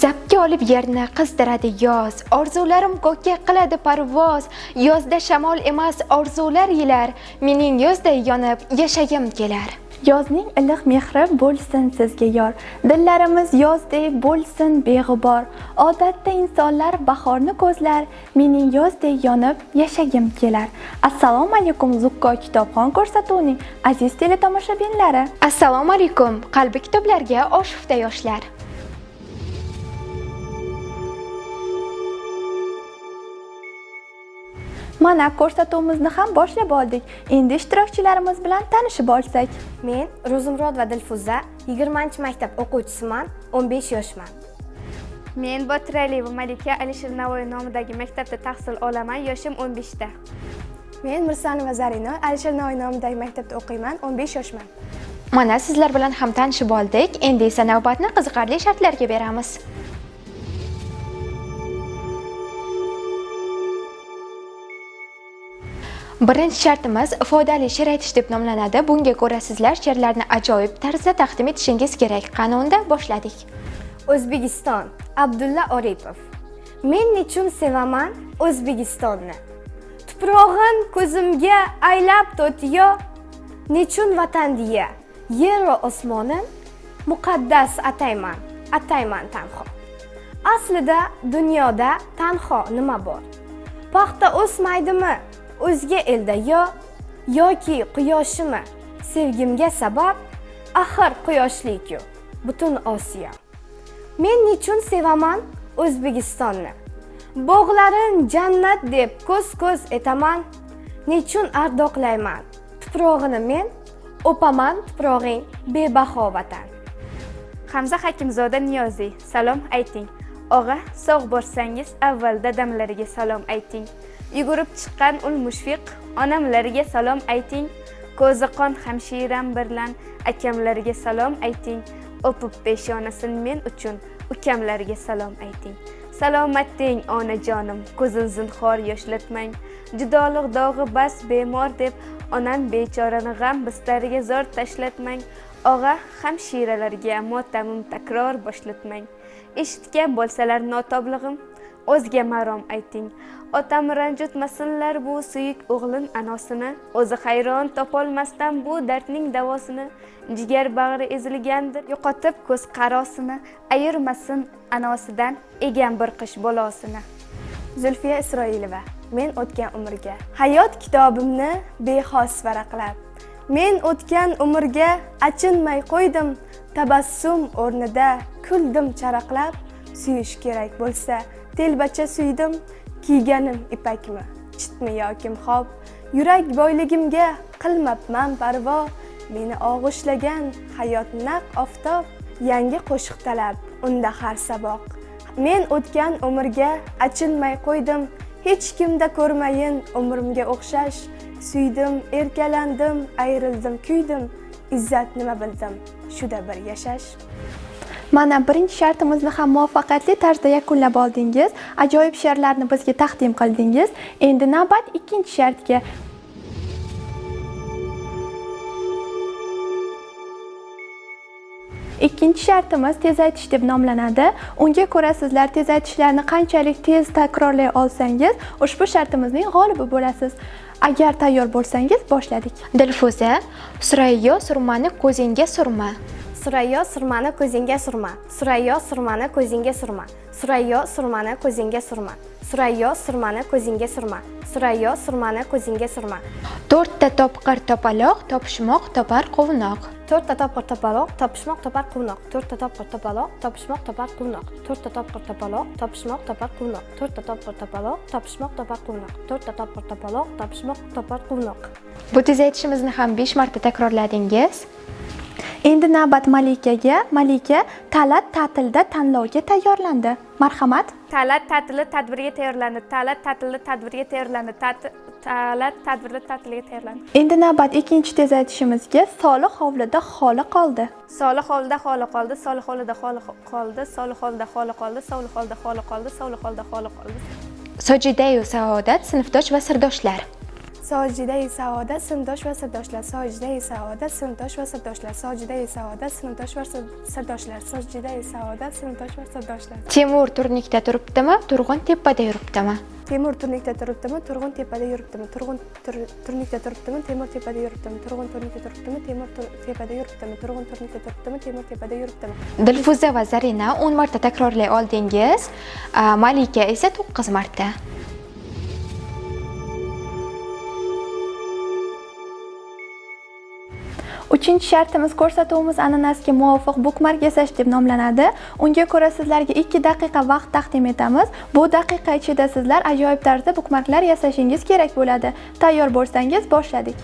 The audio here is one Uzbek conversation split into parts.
Zapga olib yerni qizdiradi yoz, orzularim ko'kka qiladi parvoz. Yozda shamol emas, orzular yilar, mening yozday yonib yashagim kelar. Yozning iliq mehri bo'lsin sizga yor, dillarimiz yozday bo'lsin beg'ubor. Odatda insonlar bahorni ko'zlar, mening yozday yonib yashagim kelar. Assalomu alaykum Zukko kitobxon ko'rsatuvining aziz teletomoshabinlari. Assalomu alaykum qalbi kitoblarga oshufta yoshlar. Mana ko'rsatuvimizni ham boshlab oldik. Endi ishtirokchilarimiz bilan tanishib olsak. Men Ro'zimrod va Dilfuza 20-maktab o'quvchisiman, 15 yoshman. Men Botiraliyeva Malika Alisher Navoiy nomidagi maktabda tahsil olaman, yoshim 15 ta. Men Mirsanova Zarina Alisher Navoiy nomidagi maktabda o'qiyman, 15 yoshman. Mana sizlar bilan ham tanishib oldik. Endi esa navbatni qiziqarli shartlarga beramiz. Birinchi shartimiz foydali she'r aytish deb nomlanadi. Bunga ko'ra sizlar she'rlarni ajoyib tarzda taqdim etishingiz kerak. Qani unda boshladik. O'zbekiston, Abdulla Oripov. Men nechun sevaman O'zbekistonni? Tuprog'in ko'zimga aylab to'tiyo, nechun vatan deya, yer va osmonim muqaddas atayman tanho. Aslida dunyoda tanho nima bor? Paxta o'smaydimi o'zga elda yoki quyoshimi? Sevgimga sabab axir quyoshlik-ku butun Osiyo. Men nechun sevaman O'zbekistonni? Bog'larin jannat deb ko'z etaman, nechun ardoqlayman tuprog'ini men, o'paman tuprog'ing bebaho vatan. Hamza Hakimzoda Niyoziy, salom ayting. Og'a, sog' borsangiz avval dadamlariga salom ayting. Yugurib chiqqan ul mushfiq onamlariga salom ayting. Ko'zi qon hamshiram birlan akamlariga salom ayting. O'pib peshonasin men uchun ukamlariga salom ayting. Salomating onajonim, ko'zin zinhor yoshlatmang. Judoliq dog'i bas bemor deb onam bechorani g'am bistariga zor tashlatmang. Og'a, hamshiralarga motamim takror boshlatmang. Eshitgan bo'lsalar notoblig'im, o'zga marom ayting. Otam ranjitmasinlar bu suyuk o'g'lin anosini, o'zi hayron topolmasdan bu dardning davosini. Jigar bag'ri ezilgandir, yo'qotib ko'z qarosini, ayirmasin anosidan egan bir qish bolosini. Zulfiya Isroilova. Men o'tgan umrga hayot kitobimni bexos varaqlab, men o'tgan umrga achinmay qo'ydim, tabassum o'rnida kuldim charaqlab. Suyish kerak bo'lsa telbacha suydim, kiyganim ipakmi, chitmi yoki xob. Yurak boyligimga qilmabman parvo, meni og'ishlagan hayot naq oftob. Yangi qo'shiq talab unda har saboq. Men o'tgan umrga achinmay qo'ydim, hech kimda ko'rmayin umrimga o'xshash. Suydim, erkalandim, ayrildim, kuydim, izzat nima bildim, shuda bir yashash. Mana birinchi shartimizni ham muvaffaqiyatli tarzda yakunlab oldingiz. Ajoyib she'rlarni bizga taqdim qildingiz. Endi navbat ikkinchi shartga. Ikkinchi shartimiz tez aytish deb nomlanadi. Unga ko'ra sizlar tez aytishlarni qanchalik tez takrorlay olsangiz, ushbu shartimizning g'olibi bo'lasiz. Agar tayyor bo'lsangiz boshladik. Dilfuza, Surayyo surmani ko'zingga surma. Surayyo surmani ko'zingga surma. Surayyo surmani ko'zingga surma. Surayyo surmani ko'zingga surma. Surayyo surmani ko'zingga surma. Surayyo surmani ko'zingga surma. To'rtta topqir topaloq, topishmoq topar quvnoq. To'rtta topqir topaloq, topishmoq topar quvnoq. To'rtta topqir topaloq, topishmoq topar quvnoq. To'rtta topqir topaloq, topishmoq topar quvnoq. To'rtta topqir topaloq, topishmoq topar quvnoq. To'rtta topqir topaloq, topishmoq topar quvnoq. Bu tez aytishimizni ham 5 marta takrorladingiz. Endi navbat Malikaga. Malika Talat ta'tilda tanlovga tayyorlandi. Marhamat. Talat ta'tili tadbirga tayyorlandi. Talat ta'tili tadbirga tayyorlandi. Talat tadbirda ta'tilga tayyorlandi. Endi navbat ikkinchi tez aytishimizga. Solih hovlida xoli qoldi. Solih hovlida xoli qoldi. Solih hovlida xoli qoldi. Solih hovlida xoli qoldi. Solih hovlida xoli qoldi. Solih hovlida xoli qoldi. Sojidayu Saodat sinfdosh va sirdoshlar. Sojidai saoda, sinfdosh va sirdoshlar. Sojidai saoda, sinfdosh va sirdoshlar. Sojidai saoda, sinfdosh va sirdoshlar. Sojidai saoda, sinfdosh va sirdoshlar. Temur turnikda turibdimi, Turg'un tepada yuribdimi? Temur turnikda turibdimi, Turg'un tepada yuribdimi? Turg'un turnikda turibdimi, Temur tepada yuribdimi? Turg'un turnikda turibdimi, Temur tepada yuribdimi? Turg'un turnikda turibdimi, Temur tepada yuribdimi? Dilfuza va Zarina 10 marta takrorlay oldingiz, Malika esa 9 marta. Uchinchi shartimiz ko'rsatuvimiz an'anasiga muvofiq bukmark yasash deb nomlanadi. Unga ko'ra sizlarga 2 daqiqa vaqt taqdim etamiz. Bu daqiqa ichida sizlar ajoyib tarzda bukmarklar yasashingiz kerak bo'ladi. Tayyor bo'lsangiz boshladik.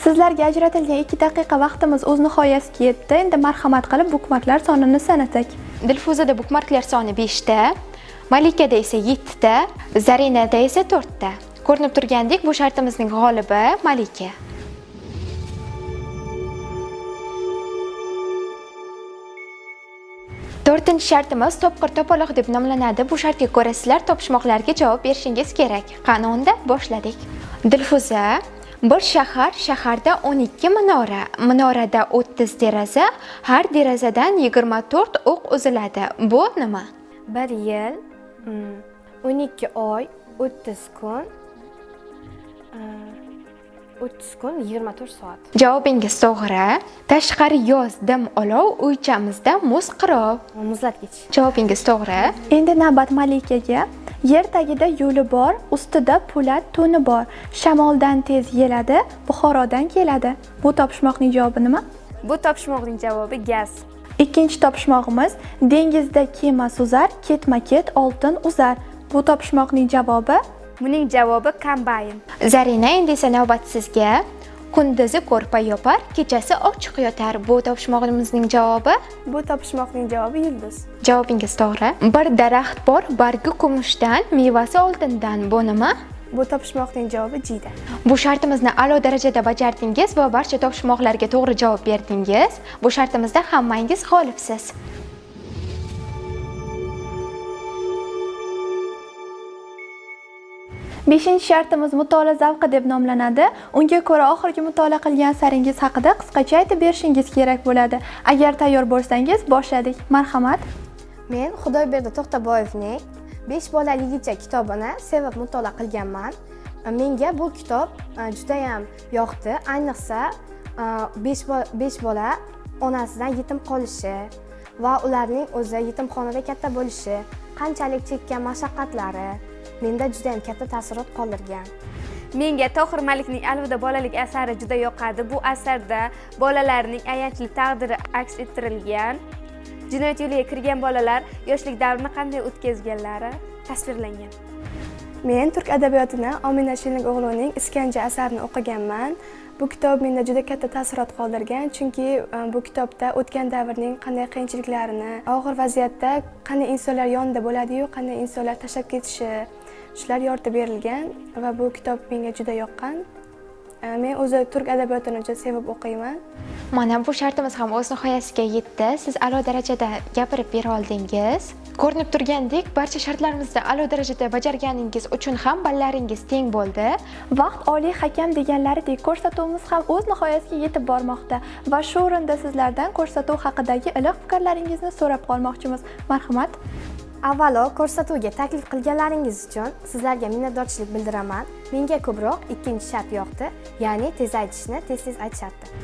Sizlarga ajratilgan 2 daqiqa vaqtimiz o'z nihoyasiga yetdi. Endi marhamat qilib bukmarklar sonini sanasak. Dilfuzada bukmarklar soni 5 ta, Malikada esa 7 ta, Zarinada esa 4 ta. Ko'rinib turgandek, bu shartimizning g'olibi Malika. To'rtinchi shartimiz topqir topaloq deb nomlanadi. Bu shartga ko'ra sizlar topishmoqlarga javob berishingiz kerak. Qani unda boshladik. Dilfuza, bir shaharda 12 minora, minorada 30 deraza, har derazadan 24 o'q uziladi. Bu nima? 1 yil, 12 oy, 30 kun, 24 soat. Javobingiz to'g'ri. Tashqari yoz dim olov, uychamizda muz qirov. Muzlatgich. Javobingiz to'g'ri. Endi navbat Malikaga. Yer tagida yo'li bor, ustida po'lat to'ni bor. Shamoldan tez yeladi, Buxorodan keladi. Bu topishmoqning javobi nima? Bu topishmoqning javobi gaz. Ikkinchi topishmog'imiz dengizda kema suzar, ketma-ket oltin uzar. Bu topishmoqning javobi? Buning javobi kombayn. Zarina, endi esa navbat sizga. Kunduzi ko'rpa yopar, kechasi ochiq yotar. Bu topishmoqimizning javobi? Bu topishmoqning javobi yulduz. Javobingiz to'g'ri. Bir daraxt bor, bargi kumushdan, mevasi oltindan. Bu nima? Bu topishmoqning javobi jiyda. Bu shartimizni a'lo darajada bajardingiz va barcha topishmoqlarga to'g'ri javob berdingiz. Bu shartimizda hammangiz g'olibsiz. Beshinchi shartimiz mutolaa zavqi deb nomlanadi. Unga ko'ra oxirgi mutolaa qilgan asaringiz haqida qisqacha aytib berishingiz kerak bo'ladi. Agar tayyor bo'lsangiz boshladik. Marhamat. Men Xudoyberdi To'xtaboyevning 5 bolaligicha kitobini sevib mutolaa qilganman. Menga bu kitob juda ham yoqdi. Ayniqsa 5 bola onasidan yetim qolishi va ularning o'zi yetimxonada katta bo'lishi, qanchalik chekkan mashaqqatlari menda juda ham katta taassurot qoldirgan. Menga Tohir Malikning Alvida bolalik asari juda yoqadi. Bu asarda bolalarning ayanchli taqdiri aks ettirilgan. Jinoyat yo'liga kirgan bolalar yoshlik davrini qanday o'tkazganlari tasvirlangan. Men turk adabiyotini Omina Shirinog'luning Iskanja asarini o'qiganman. Bu kitob menda juda katta taassurot qoldirgan, chunki bu kitobda o'tgan davrning qanday qiyinchiliklarini, og'ir vaziyatda qanday insonlar yonida bo'ladi-yu, qanday insonlar tashlab ketishi, shular yoritib berilgan va bu kitob menga juda yoqqan. Men o'zi turk adabiyotini juda sevib o'qiyman. Mana bu shartimiz ham o'z nihoyasiga yetdi. Siz a'lo darajada gapirib bera oldingiz. Ko'rinib turgandek, barcha shartlarimizni a'lo darajada bajarganingiz uchun ham ballaringiz teng bo'ldi. Vaqt oliy hakam deganlaridek ko'rsatuvimiz ham o'z nihoyasiga yetib bormoqda va shu o'rinda sizlardan ko'rsatuv haqidagi iliq fikrlaringizni so'rab qolmoqchimiz. Marhamat. Avvalo, ko'rsatuvga taklif qilganlaringiz uchun sizlarga minnatdorchilik bildiraman. Menga ko'proq ikkinchi shart yoqdi, ya'ni tez aytishni tez aytishardi.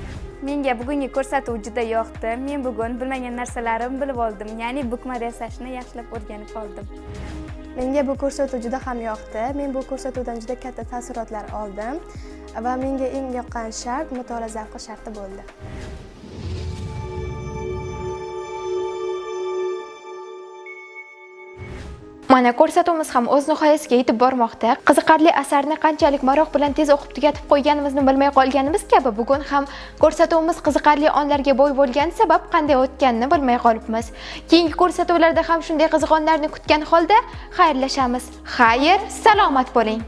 Menga bugungi ko'rsatuv juda yoqdi. Men bugun bilmagan narsalarimni bilib oldim, ya'ni bukma yasashni yaxshilab o'rganib oldim. Menga bu ko'rsatuv juda ham yoqdi. Men bu ko'rsatuvdan juda katta taassurotlar oldim va menga eng yoqqan shart mutolaa zavqi sharti bo'ldi. Mana ko'rsatuvimiz ham o'z nihoyasiga yetib bormoqda. Qiziqarli asarni qanchalik maroq bilan tez o'qib tugatib qo'yganimizni bilmay qolganimiz kabi bugun ham ko'rsatuvimiz qiziqarli onlarga boy bo'lgani sabab qanday o'tganini bilmay qolibmiz. Keyingi ko'rsatuvlarda ham shunday qiziqonlarni kutgan holda xayrlashamiz. Xayr, salomat bo'ling.